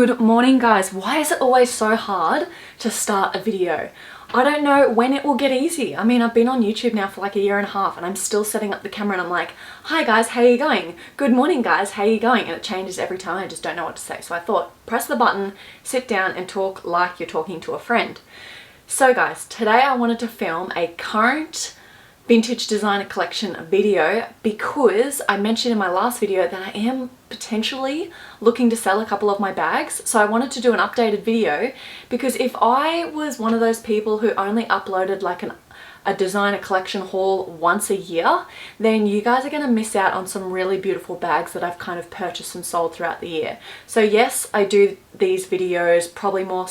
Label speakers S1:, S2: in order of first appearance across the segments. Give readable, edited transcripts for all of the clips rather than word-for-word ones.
S1: Good morning, guys. Why is it always so hard to start a video? I don't know when it will get easy. I mean, I've been on YouTube now for like a year and a half and I'm still setting up the camera and I'm like, hi guys, how you going? Good morning guys, how you going? And it changes every time. I just don't know what to say. So I thought, press the button, sit down and talk like you're talking to a friend. So guys, today I wanted to film a current vintage designer collection video because I mentioned in my last video that I am potentially looking to sell a couple of my bags. So I wanted to do an updated video because if I was one of those people who only uploaded like a designer collection haul once a year, then you guys are going to miss out on some really beautiful bags that I've kind of purchased and sold throughout the year. So yes, I do these videos probably more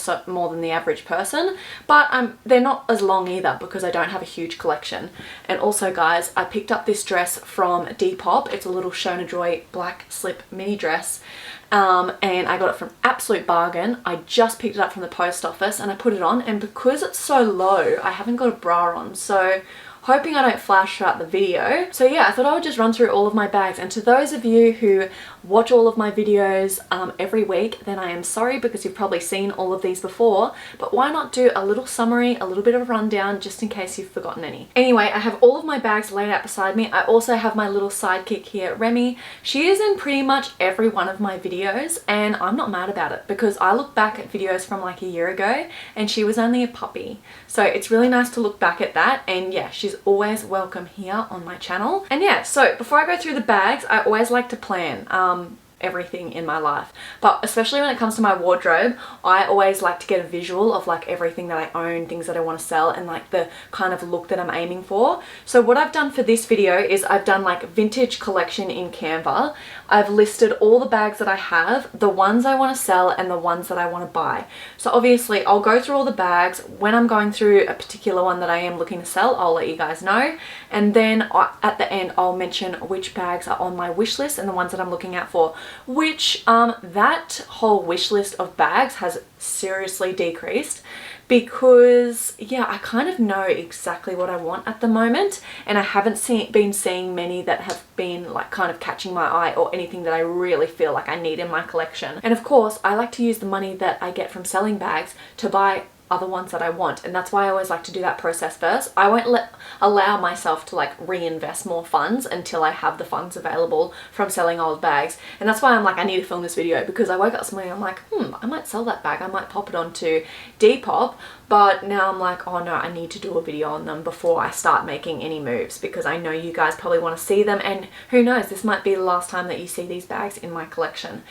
S1: than the average person, but they're not as long either because I don't have a huge collection. And also guys, I picked up this dress from Depop. It's a little Shona Joy black slip mini dress. And I got it from absolute bargain. I just picked it up from the post office and I put it on, and because it's so low I haven't got a bra on, so hoping I don't flash throughout the video. So yeah, I thought I would just run through all of my bags, and to those of you who watch all of my videos every week, then I am sorry because you've probably seen all of these before, but why not do a little summary, a little bit of a rundown just in case you've forgotten any. Anyway, I have all of my bags laid out beside me. I also have my little sidekick here, Remy. She is in pretty much every one of my videos and I'm not mad about it because I look back at videos from like a year ago and she was only a puppy. So it's really nice to look back at that, and yeah, she's always welcome here on my channel. And yeah, so before I go through the bags, I always like to plan everything in my life, but especially when it comes to my wardrobe, I always like to get a visual of like everything that I own, things that I want to sell, and like the kind of look that I'm aiming for. So what I've done for this video is I've done like vintage collection in Canva. I've listed all the bags that I have, the ones I want to sell and the ones that I want to buy. So obviously I'll go through all the bags. When I'm going through a particular one that I am looking to sell, I'll let you guys know, and then at the end I'll mention which bags are on my wish list and the ones that I'm looking out for, which that whole wish list of bags has seriously decreased because yeah, I kind of know exactly what I want at the moment, and I haven't been seeing many that have been like kind of catching my eye or anything that I really feel like I need in my collection. And of course I like to use the money that I get from selling bags to buy other ones that I want, and that's why I always like to do that process first. I won't allow myself to like reinvest more funds until I have the funds available from selling old bags. And that's why I'm like, I need to film this video because I woke up this morning, I'm like, I might sell that bag, I might pop it onto Depop, but now I'm like, oh no, I need to do a video on them before I start making any moves because I know you guys probably want to see them, and who knows, this might be the last time that you see these bags in my collection.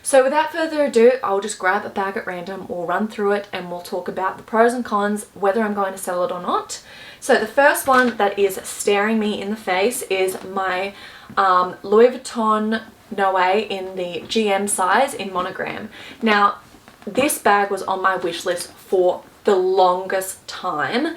S1: So without further ado, I'll just grab a bag at random, we'll run through it and we'll talk about the pros and cons, whether I'm going to sell it or not. So the first one that is staring me in the face is my Louis Vuitton Noe in the GM size in monogram. Now this bag was on my wish list for the longest time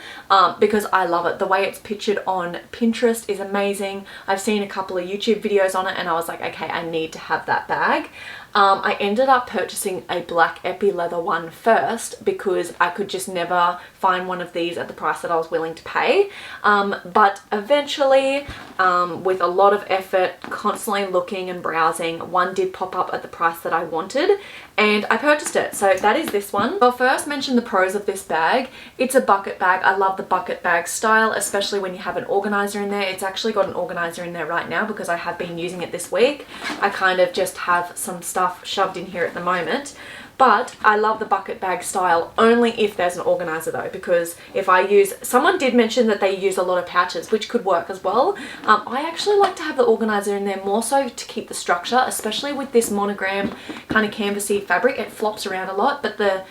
S1: because I love it. The way it's pictured on Pinterest is amazing. I've seen a couple of YouTube videos on it and I was like, okay, I need to have that bag. I ended up purchasing a black epi leather one first because I could just never find one of these at the price that I was willing to pay. But eventually, with a lot of effort, constantly looking and browsing, one did pop up at the price that I wanted and I purchased it. So that is this one. I'll first mention the pros of this bag. It's a bucket bag. I love the bucket bag style, especially when you have an organizer in there. It's actually got an organizer in there right now because I have been using it this week. I kind of just have some stuff shoved in here at the moment, but I love the bucket bag style only if there's an organizer though, because if I use, someone did mention that they use a lot of pouches, which could work as well. I actually like to have the organizer in there more so to keep the structure, especially with this monogram kind of canvasy fabric. It flops around a lot, but the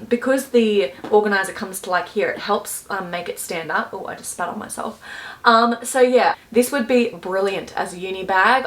S1: because the organizer comes to like here, it helps make it stand up. Oh, I just spat on myself. So yeah, this would be brilliant as a uni bag.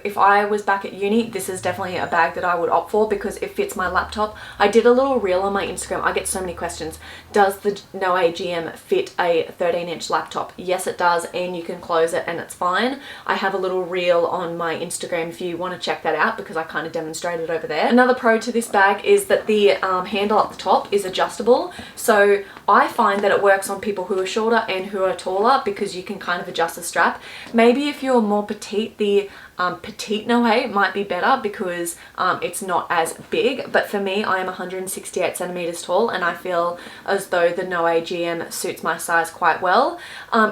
S1: If I was back at uni, this is definitely a bag that I would opt for because it fits my laptop. I did a little reel on my Instagram. I get so many questions. Does the Noe GM fit a 13-inch laptop? Yes, it does, and you can close it and it's fine. I have a little reel on my Instagram if you want to check that out because I kind of demonstrated over there. Another pro to this bag is that the handle at the top is adjustable. So I find that it works on people who are shorter and who are taller because you can kind of adjust the strap. Maybe if you're more petite, the petite Noe might be better because it's not as big, but for me, I am 168 centimeters tall and I feel as though the Noe GM suits my size quite well.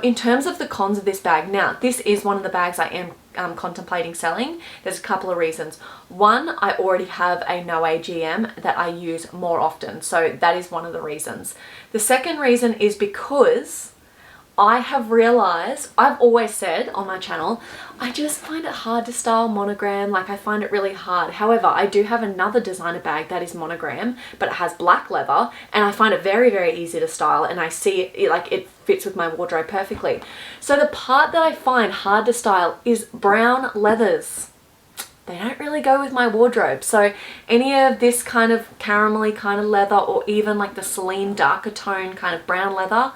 S1: In terms of the cons of this bag, now this is one of the bags I am contemplating selling. There's a couple of reasons. One, I already have a Noe GM that I use more often, so that is one of the reasons. The second reason is because I have realized, I've always said on my channel, I just find it hard to style monogram. Like, I find it really hard. However, I do have another designer bag that is monogram, but it has black leather, and I find it very, very easy to style, and I see it like it fits with my wardrobe perfectly. So the part that I find hard to style is brown leathers. They don't really go with my wardrobe. So any of this kind of caramelly kind of leather, or even like the Celine darker tone kind of brown leather,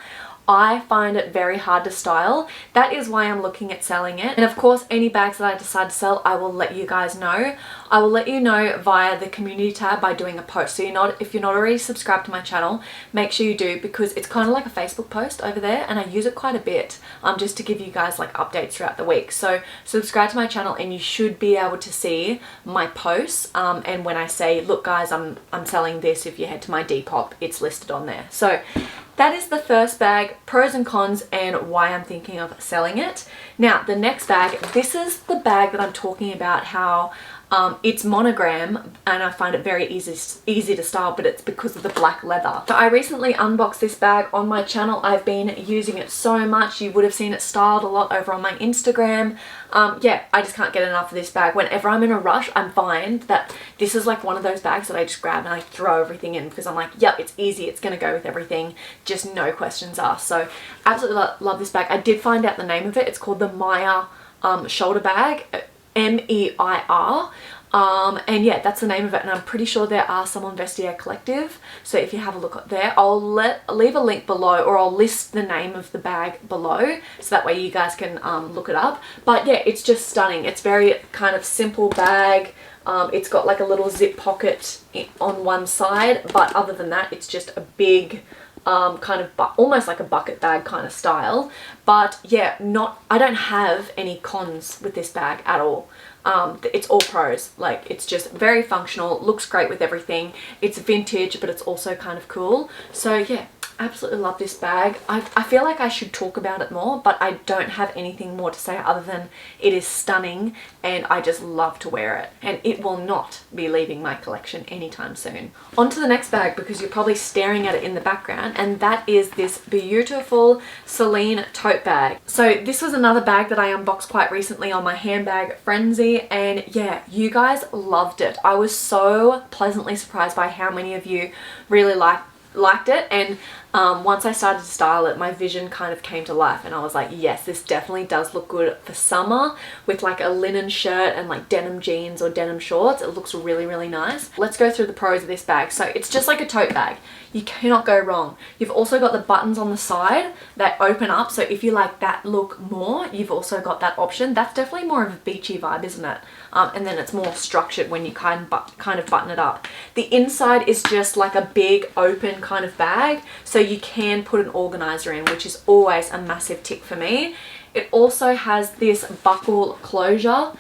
S1: I find it very hard to style. That is why I'm looking at selling it. And of course, any bags that I decide to sell, I will let you guys know. I will let you know via the community tab by doing a post. So if you're not already subscribed to my channel, make sure you do, because it's kind of like a Facebook post over there and I use it quite a bit just to give you guys like updates throughout the week. So subscribe to my channel and you should be able to see my posts. And when I say, look guys, I'm selling this, if you head to my Depop, it's listed on there. So that is the first bag, pros and cons, and why I'm thinking of selling it. Now, the next bag, this is the bag that I'm talking about, how it's monogram and I find it very easy to style, but it's because of the black leather. So I recently unboxed this bag on my channel. I've been using it so much. You would have seen it styled a lot over on my Instagram. Yeah, I just can't get enough of this bag. Whenever I'm in a rush, I find that this is like one of those bags that I just grab and I throw everything in because I'm like, yep, it's easy, it's gonna go with everything, just no questions asked. So absolutely love this bag. I did find out the name of it. It's called the Meyer shoulder bag, M-E-I-R. And yeah, that's the name of it, and I'm pretty sure there are some on Vestiaire Collective, so if you have a look up there, I'll leave a link below, or I'll list the name of the bag below, so that way you guys can look it up. But yeah, it's just stunning. It's very kind of simple bag. It's got like a little zip pocket on one side, but other than that, it's just a big kind of almost like a bucket bag kind of style. But yeah, I don't have any cons with this bag at all. It's all pros. Like, it's just very functional, looks great with everything. It's vintage, but it's also kind of cool. So yeah, absolutely love this bag. I feel like I should talk about it more, but I don't have anything more to say other than it is stunning and I just love to wear it, and it will not be leaving my collection anytime soon. On to the next bag, because you're probably staring at it in the background, and that is this beautiful Celine tote bag. So this was another bag that I unboxed quite recently on my handbag frenzy, and yeah, you guys loved it. I was so pleasantly surprised by how many of you really liked it, and once I started to style it, my vision kind of came to life, and I was like, yes, this definitely does look good for summer with like a linen shirt and like denim jeans or denim shorts. It looks really, really nice. Let's go through the pros of this bag. So it's just like a tote bag. You cannot go wrong. You've also got the buttons on the side that open up, so if you like that look more, you've also got that option. That's definitely more of a beachy vibe, isn't it? And then it's more structured when you kind of button it up. The inside is just like a big open kind of bag, so you can put an organizer in, which is always a massive tick for me. It also has this buckle closure,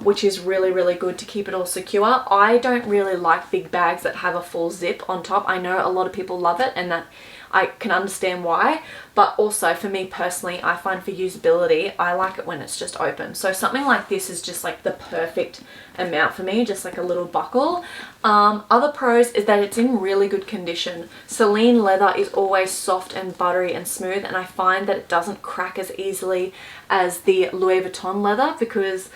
S1: which is really, really good to keep it all secure. I don't really like big bags that have a full zip on top. I know a lot of people love it, and that I can understand why, but also for me personally, I find for usability, I like it when it's just open. So something like this is just like the perfect amount for me, just like a little buckle. Other pros is that it's in really good condition. Celine leather is always soft and buttery and smooth, and I find that it doesn't crack as easily as the Louis Vuitton leather, because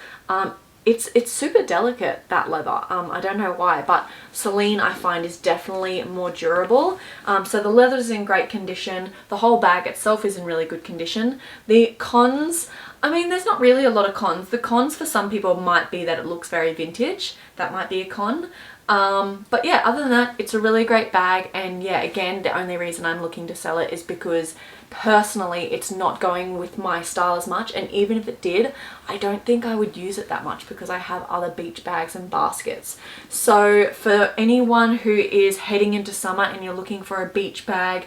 S1: it's super delicate, that leather. I don't know why, but Celine I find is definitely more durable. So the leather is in great condition. The whole bag itself is in really good condition. The cons, I mean, there's not really a lot of cons. The cons for some people might be that it looks very vintage. That might be a con. But yeah, other than that, it's a really great bag, and yeah, again, the only reason I'm looking to sell it is because personally it's not going with my style as much, and even if it did, I don't think I would use it that much because I have other beach bags and baskets. So for anyone who is heading into summer and you're looking for a beach bag,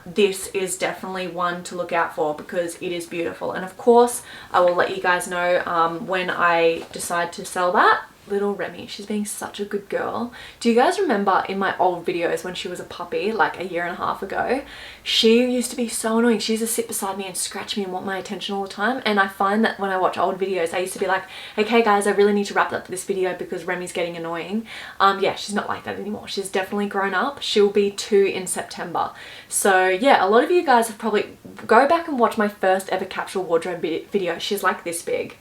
S1: this is definitely one to look out for because it is beautiful. And of course, I will let you guys know when I decide to sell that. Little Remy, she's being such a good girl. Do you guys remember in my old videos when she was a puppy, like a year and a half ago? She used to be so annoying. She used to sit beside me and scratch me and want my attention all the time. And I find that when I watch old videos, I used to be like, okay guys, I really need to wrap up this video because Remy's getting annoying. Yeah, she's not like that anymore. She's definitely grown up. She'll be 2 in September. So yeah, a lot of you guys have probably, go back and watch my first ever capsule wardrobe video. She's like this big.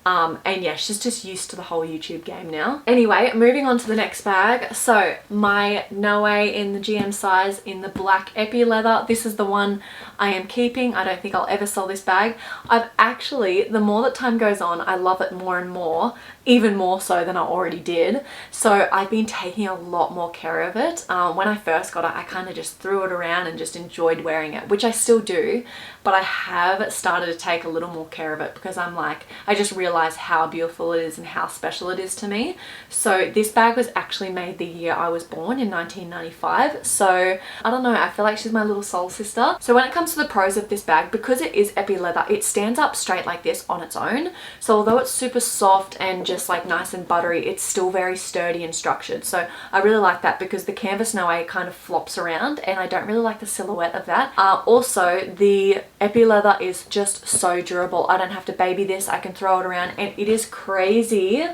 S1: And yeah, she's just used to the whole YouTube game now. Anyway, moving on to the next bag. So my Noe in the GM size in the black epi leather. This is the one I am keeping. I don't think I'll ever sell this bag. I've actually, the more that time goes on, I love it more and more, even more so than I already did. So I've been taking a lot more care of it. When I first got it, I kind of just threw it around and just enjoyed wearing it, which I still do, but I have started to take a little more care of it because I'm like, I just realized how beautiful it is and how special it is to me. So this bag was actually made the year I was born, in 1995. So I don't know, I feel like she's my little soul sister. So when it comes to the pros of this bag, because it is epi leather, it stands up straight like this on its own. So although it's super soft and just like nice and buttery, it's still very sturdy and structured. So I really like that because the canvas Noe kind of flops around and I don't really like the silhouette of that. Also, the epi leather is just so durable. I don't have to baby this. I can throw it around and it is crazy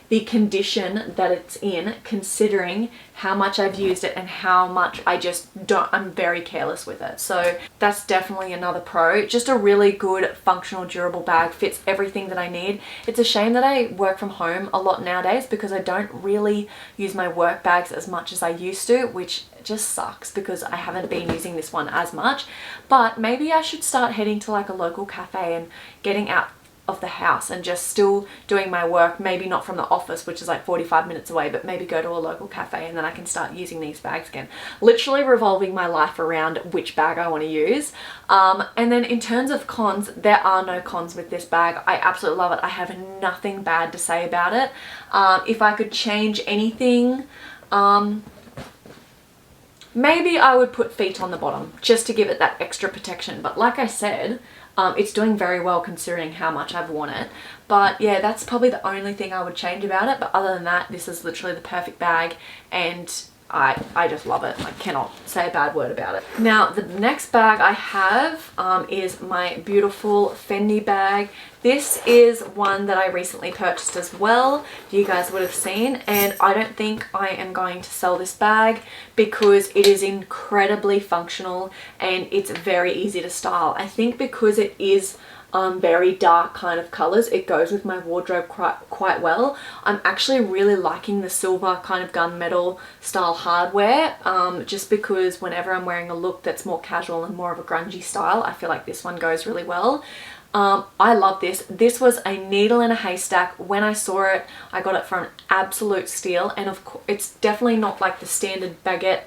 S1: the condition that it's in, considering how much I've used it and how much I'm very careless with it. So that's definitely another pro. Just a really good functional durable bag, fits everything that I need. It's a shame that I work from home a lot nowadays because I don't really use my work bags as much as I used to, which just sucks because I haven't been using this one as much. But maybe I should start heading to like a local cafe and getting out of the house and just still doing my work, maybe not from the office, which is like 45 minutes away, but maybe go to a local cafe and then I can start using these bags again. Literally revolving my life around which bag I want to use. And then in terms of cons, there are no cons with this bag. I absolutely love it. I have nothing bad to say about it. If I could change anything, maybe I would put feet on the bottom just to give it that extra protection. But like I said, it's doing very well considering how much I've worn it. But yeah, that's probably the only thing I would change about it. But other than that, this is literally the perfect bag and I just love it. I cannot say a bad word about it. Now, the next bag I have is my beautiful Fendi bag. This is one that I recently purchased as well. You guys would have seen, and I don't think I am going to sell this bag because it is incredibly functional and it's very easy to style. I think because it is very dark kind of colors, it goes with my wardrobe quite well. I'm actually really liking the silver kind of gunmetal style hardware, just because whenever I'm wearing a look that's more casual and more of a grungy style, I feel like this one goes really well. I love this. This was a needle in a haystack. When I saw it, I got it for an absolute steal, and of course it's definitely not like the standard baguette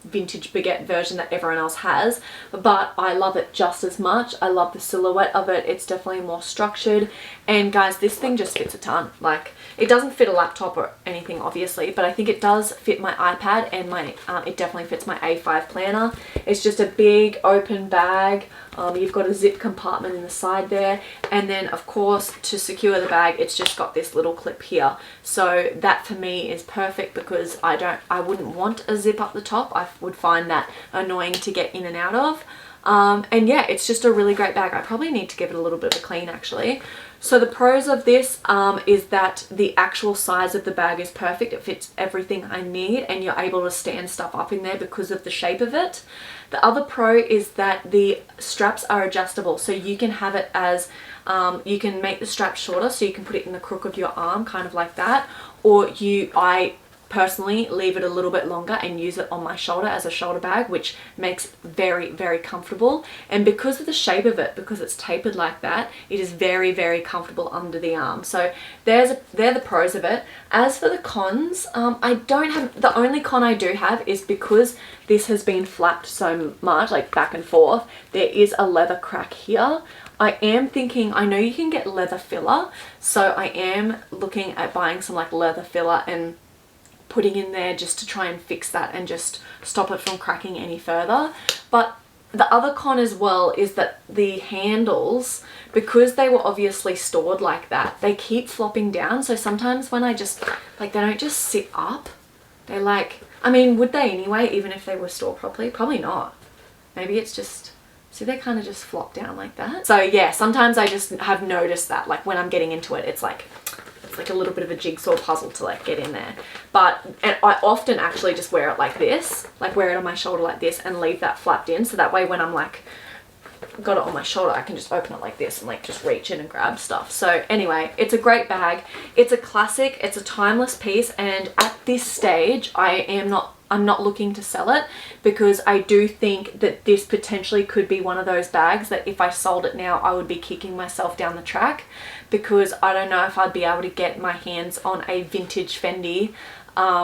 S1: vintage baguette version that everyone else has, but I love it just as much. I love the silhouette of it. It's definitely more structured, and guys, this thing just fits a ton. Like, it doesn't fit a laptop or anything obviously, but I think it does fit my iPad and my it definitely fits my A5 planner. It's just a big open bag. You've got a zip compartment in the side there, and then of course to secure the bag it's just got this little clip here. So that for me is perfect because I wouldn't want a zip up the top. I would find that annoying to get in and out of. And yeah, it's just a really great bag. I probably need to give it a little bit of a clean actually. So the pros of this is that the actual size of the bag is perfect. It fits everything I need and you're able to stand stuff up in there because of the shape of it. The other pro is that the straps are adjustable, so you can have it as, you can make the strap shorter so you can put it in the crook of your arm, kind of like that, or I personally leave it a little bit longer and use it on my shoulder as a shoulder bag, which makes very, very comfortable. And because of the shape of it, because it's tapered like that, it is very, very comfortable under the arm. So they're the pros of it. As for the cons, I don't have, the only con I do have is because this has been flapped so much, like back and forth, there is a leather crack here. I am thinking, I know you can get leather filler, so I am looking at buying some like leather filler and putting in there just to try and fix that and just stop it from cracking any further. But the other con as well is that the handles, because they were obviously stored like that, they keep flopping down. So sometimes when I just, like, they don't just sit up. They like, I mean, would they anyway, even if they were stored properly? Probably not. Maybe it's just, see, they kind of just flop down like that. So yeah, sometimes I just have noticed that, like when I'm getting into it, it's like a little bit of a jigsaw puzzle to like get in there. And I often actually just wear it like this, like wear it on my shoulder like this and leave that flapped in. So that way when I'm like, got it on my shoulder, I can just open it like this and like just reach in and grab stuff. So anyway, it's a great bag. It's a classic, it's a timeless piece. And at this stage, I'm not looking to sell it, because I do think that this potentially could be one of those bags that if I sold it now, I would be kicking myself down the track, because I don't know if I'd be able to get my hands on a vintage Fendi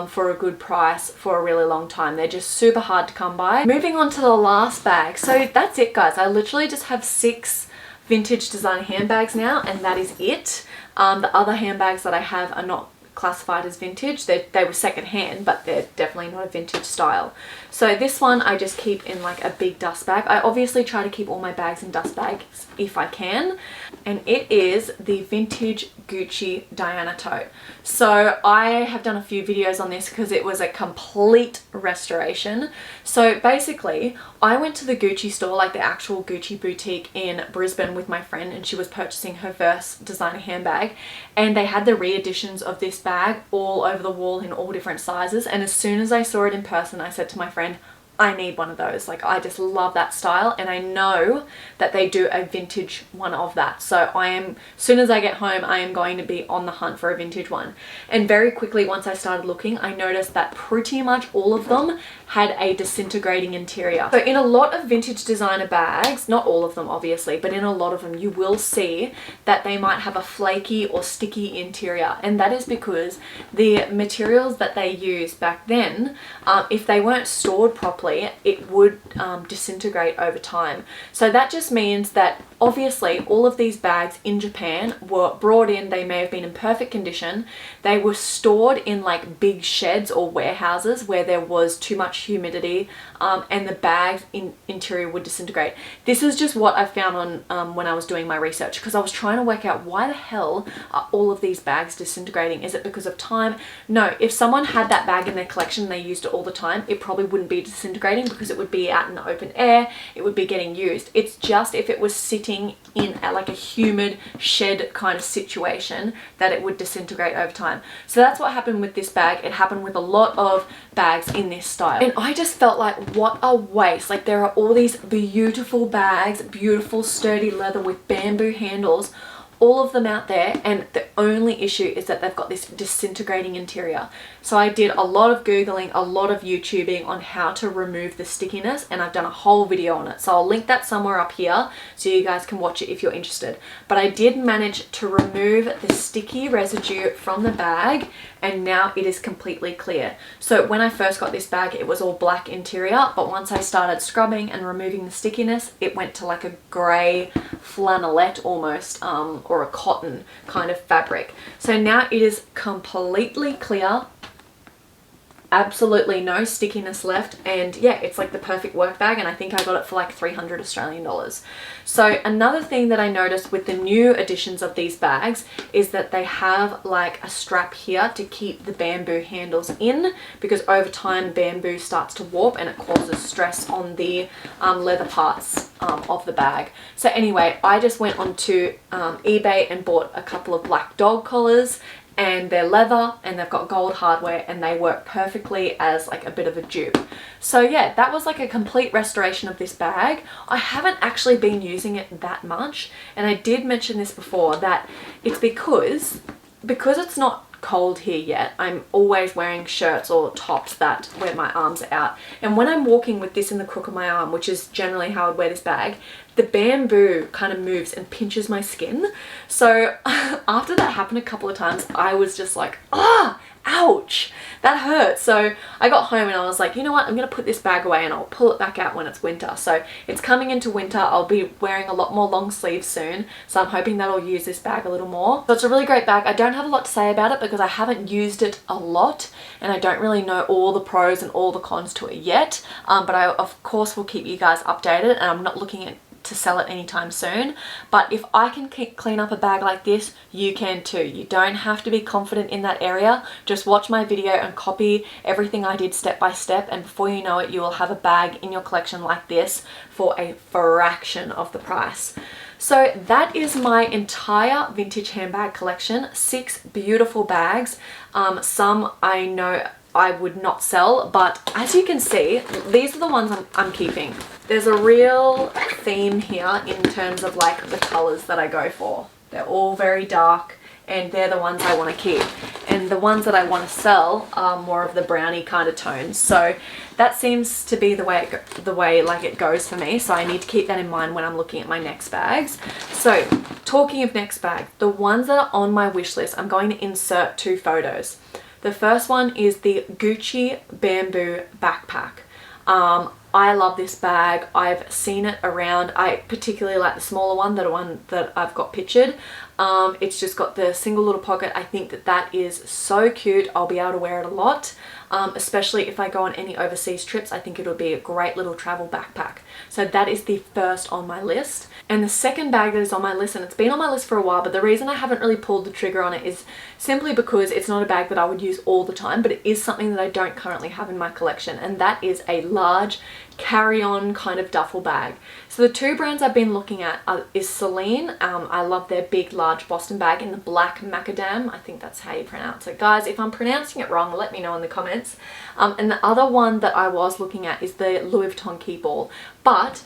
S1: for a good price for a really long time. They're just super hard to come by. Moving on to the last bag. So that's it, guys. I literally just have 6 vintage designer handbags now, and that is it. The other handbags that I have are not classified as vintage. They were secondhand, but they're definitely not a vintage style. So this one I just keep in like a big dust bag. I obviously try to keep all my bags in dust bags if I can, and it is the vintage Gucci Diana tote. So I have done a few videos on this because it was a complete restoration. So basically I went to the Gucci store, like the actual Gucci boutique in Brisbane, with my friend, and she was purchasing her first designer handbag, and they had the re-editions of this bag all over the wall in all different sizes. And as soon as I saw it in person, I said to my friend, I need one of those. Like, I just love that style, and I know that they do a vintage one of that. So as soon as I get home, I am going to be on the hunt for a vintage one. And very quickly, once I started looking, I noticed that pretty much all of them had a disintegrating interior. So in a lot of vintage designer bags, not all of them obviously, but in a lot of them, you will see that they might have a flaky or sticky interior. And that is because the materials that they used back then, if they weren't stored properly, it would disintegrate over time. So that just means that obviously all of these bags in Japan were brought in, they may have been in perfect condition, they were stored in like big sheds or warehouses where there was too much humidity, and the bag interior would disintegrate. This is just what I found on when I was doing my research, because I was trying to work out why the hell are all of these bags disintegrating. Is it because of time? No, if someone had that bag in their collection and they used it all the time, it probably wouldn't be disintegrating, because it would be out in the open air, it would be getting used. It's just if it was sitting in like a humid shed kind of situation that it would disintegrate over time. So that's what happened with this bag. It happened with a lot of bags in this style, and I just felt like, what a waste. Like, there are all these beautiful bags, beautiful sturdy leather with bamboo handles, all of them out there, and the only issue is that they've got this disintegrating interior. So I did a lot of Googling, a lot of YouTubing on how to remove the stickiness, and I've done a whole video on it. So I'll link that somewhere up here so you guys can watch it if you're interested. But I did manage to remove the sticky residue from the bag, and now it is completely clear. So when I first got this bag, it was all black interior, but once I started scrubbing and removing the stickiness, it went to like a grey flannelette almost, or a cotton kind of fabric. So now it is completely clear, absolutely no stickiness left, and yeah, it's like the perfect work bag, and I think I got it for like 300 Australian dollars. So another thing that I noticed with the new editions of these bags is that they have like a strap here to keep the bamboo handles in, because over time bamboo starts to warp and it causes stress on the leather parts of the bag. So anyway, I just went onto eBay and bought a couple of black dog collars, and they're leather and they've got gold hardware, and they work perfectly as like a bit of a dupe. So yeah, that was like a complete restoration of this bag. I haven't actually been using it that much, and I did mention this before, that it's because it's not cold here yet, I'm always wearing shirts or tops that where my arms are out, and when I'm walking with this in the crook of my arm, which is generally how I would wear this bag, the bamboo kind of moves and pinches my skin. So after that happened a couple of times, I was just like, ah, ouch, that hurts. So I got home and I was like, you know what, I'm gonna put this bag away and I'll pull it back out when it's winter. So it's coming into winter. I'll be wearing a lot more long sleeves soon, so I'm hoping that I'll use this bag a little more. So it's a really great bag. I don't have a lot to say about it because I haven't used it a lot and I don't really know all the pros and all the cons to it yet, but I of course will keep you guys updated, and I'm not looking to sell it anytime soon. But if I can clean up a bag like this, you can too. You don't have to be confident in that area. Just watch my video and copy everything I did step by step, and before you know it, you will have a bag in your collection like this for a fraction of the price. So that is my entire vintage handbag collection. 6 beautiful bags. Some I know I would not sell, but as you can see, these are the ones I'm keeping. There's a real theme here in terms of like the colors that I go for. They're all very dark and they're the ones I want to keep. And the ones that I want to sell are more of the brownie kind of tones. So that seems to be the way like it goes for me. So I need to keep that in mind when I'm looking at my next bags. So talking of next bag, the ones that are on my wish list, I'm going to insert 2 photos. The first one is the Gucci bamboo backpack. I love this bag. I've seen it around. I particularly like the smaller one, the one that I've got pictured. It's just got the single little pocket. I think that that is so cute. I'll be able to wear it a lot, especially if I go on any overseas trips. I think it'll be a great little travel backpack. So that is the first on my list. And the second bag that is on my list, and it's been on my list for a while, but the reason I haven't really pulled the trigger on it is simply because it's not a bag that I would use all the time, but it is something that I don't currently have in my collection, and that is a large carry-on kind of duffel bag. So the 2 brands I've been looking at is Celine. I love their big large Boston bag in the black macadam. I think that's how you pronounce it. Guys, if I'm pronouncing it wrong, let me know in the comments. And the other one that I was looking at is the Louis Vuitton Keepall. But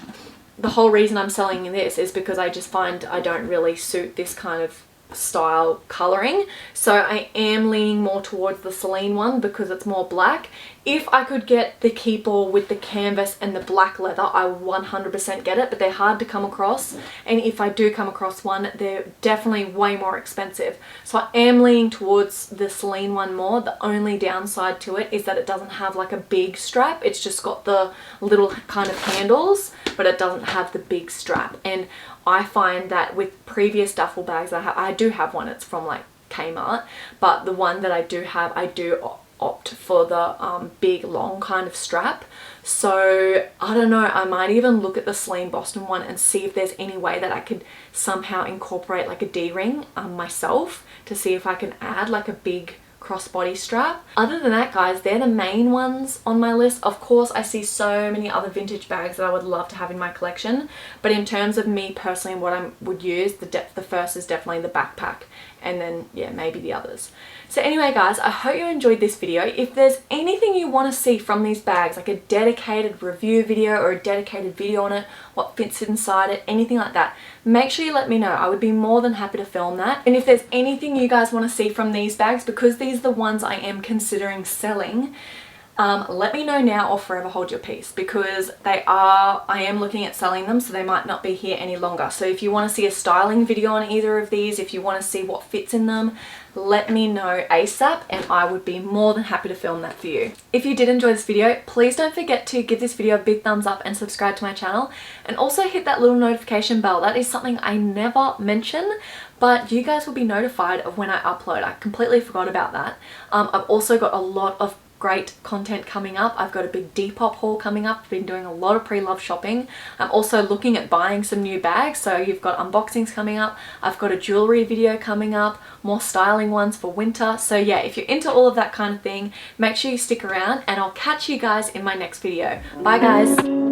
S1: the whole reason I'm selling this is because I just find I don't really suit this kind of style coloring. So I am leaning more towards the Celine one because it's more black. If I could get the Keepall with the canvas and the black leather, I would 100% get it, but they're hard to come across, and if I do come across one, they're definitely way more expensive. So I am leaning towards the Celine one more. The only downside to it is that it doesn't have like a big strap. It's just got the little kind of handles, but it doesn't have the big strap. And I find that with previous duffel bags I do have one, it's from like Kmart, but the one that I do have, I do opt for the big long kind of strap. So I don't know, I might even look at the Celine Boston one and see if there's any way that I could somehow incorporate like a D-ring myself, to see if I can add like a big crossbody strap. Other than that, guys, they're the main ones on my list. Of course, I see so many other vintage bags that I would love to have in my collection, but in terms of me personally and what I would use, the first is definitely the backpack, and then yeah, maybe the others. So anyway, guys, I hope you enjoyed this video. If there's anything you want to see from these bags, like a dedicated review video or a dedicated video on it, what fits inside it, anything like that, make sure you let me know. I would be more than happy to film that. And if there's anything you guys want to see from these bags, because these are the ones I am considering selling, let me know now or forever hold your peace, because I am looking at selling them, so they might not be here any longer. So if you want to see a styling video on either of these, if you want to see what fits in them, let me know ASAP and I would be more than happy to film that for you. If you did enjoy this video, please don't forget to give this video a big thumbs up and subscribe to my channel, and also hit that little notification bell. That is something I never mention, but you guys will be notified of when I upload. I completely forgot about that. I've also got a lot of great content coming up. I've got a big Depop haul coming up. I've been doing a lot of pre-love shopping. I'm also looking at buying some new bags, so you've got unboxings coming up. I've got a jewelry video coming up, more styling ones for winter. So yeah, if you're into all of that kind of thing, make sure you stick around, and I'll catch you guys in my next video. Bye guys.